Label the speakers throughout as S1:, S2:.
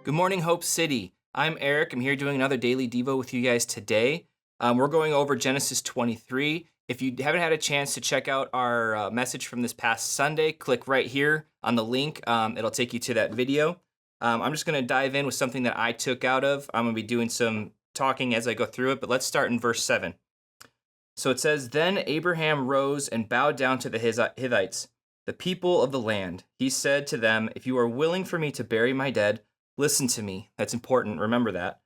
S1: Good morning, Hope City. I'm Eric. I'm here doing another daily Devo with you guys today. We're going over Genesis 23. If you haven't had a chance to check out our message from this past Sunday, click right here on the link. It'll take you to that video. I'm just going to dive in with something that I took out of. I'm going to be doing some talking as I go through it, but let's start in verse 7. So it says, Then Abraham rose and bowed down to the Hittites, the people of the land. He said to them, If you are willing for me to bury my dead, listen to me. That's important. Remember that.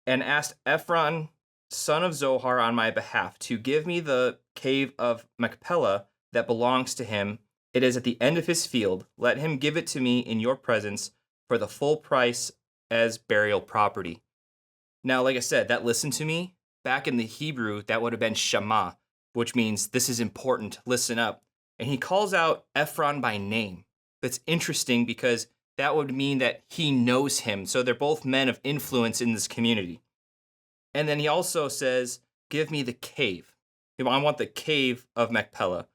S1: And asked Ephron, son of Zohar, on my behalf to give me the cave of Machpelah that belongs to him. It is at the end of his field. Let him give it to me in your presence for the full price as burial property. Now, like I said, that listen to me, back in the Hebrew, that would have been Shema, which means this is important. Listen up. And he calls out Ephron by name. That's interesting because that would mean that he knows him. So they're both men of influence in this community. And then he also says, give me the cave. I want the cave of Machpelah.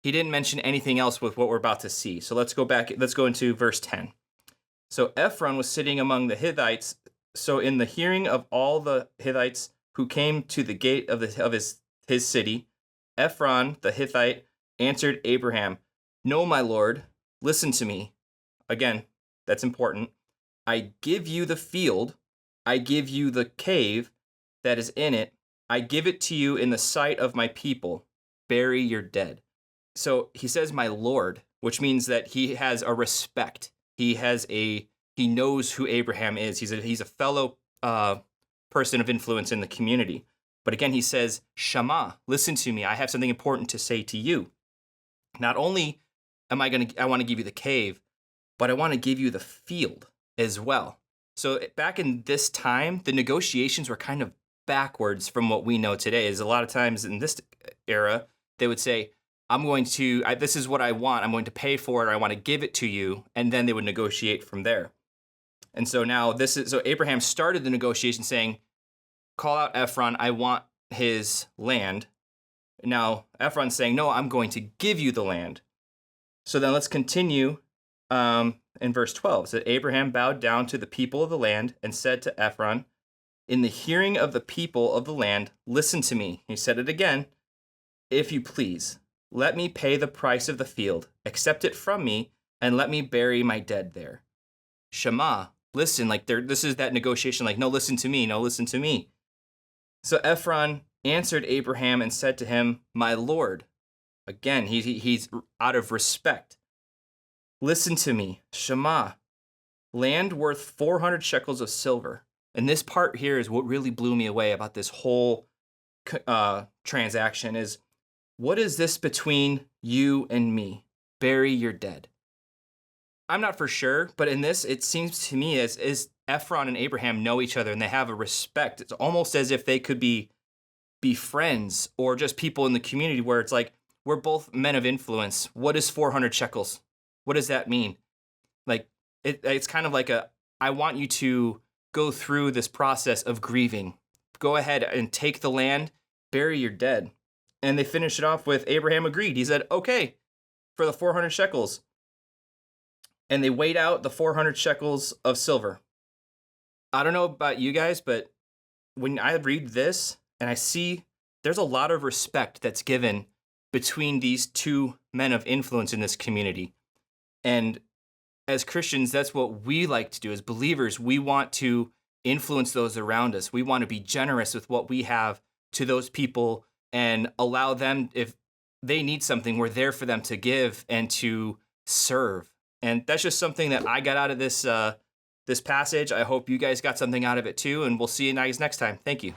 S1: He didn't mention anything else with what we're about to see. So let's go back. Let's go into verse 10. So Ephron was sitting among the Hittites. So in the hearing of all the Hittites who came to the gate of his city, Ephron the Hittite answered Abraham, No, my lord, listen to me. Again, that's important. I give you the field. I give you the cave that is in it. I give it to you in the sight of my people. Bury your dead. So he says, my lord, which means that he has a respect. He knows who Abraham is. He's a fellow person of influence in the community. But again, he says, Shema, listen to me. I have something important to say to you. Not only I want to give you the cave, but I want to give you the field as well. So back in this time, the negotiations were kind of backwards from what we know today. Is a lot of times in this era, they would say, this is what I want. I'm going to pay for it. Or I want to give it to you. And then they would negotiate from there. And so now so Abraham started the negotiation saying, call out Ephron. I want his land. Now Ephron's saying, no, I'm going to give you the land. So then let's continue. In verse 12, it said, Abraham bowed down to the people of the land and said to Ephron, in the hearing of the people of the land, listen to me. He said it again. If you please, let me pay the price of the field, accept it from me, and let me bury my dead there. Shema, listen, this is that negotiation, no, listen to me, no, listen to me. So Ephron answered Abraham and said to him, my lord. Again, he's out of respect. Listen to me, Shema, land worth 400 shekels of silver. And this part here is what really blew me away about this whole transaction is, what is this between you and me? Bury your dead. I'm not for sure, but in this, it seems to me as Ephron and Abraham know each other and they have a respect. It's almost as if they could be friends or just people in the community where it's like, we're both men of influence. What is 400 shekels? What does that mean? It's kind of like I want you to go through this process of grieving. Go ahead and take the land, bury your dead. And they finish it off with Abraham agreed. He said, okay, for the 400 shekels. And they weighed out the 400 shekels of silver. I don't know about you guys, but when I read this and I see there's a lot of respect that's given between these two men of influence in this community. And as Christians, that's what we like to do. As believers, we want to influence those around us. We want to be generous with what we have to those people and allow them, if they need something, we're there for them to give and to serve. And that's just something that I got out of this passage. I hope you guys got something out of it too. And we'll see you guys next time. Thank you.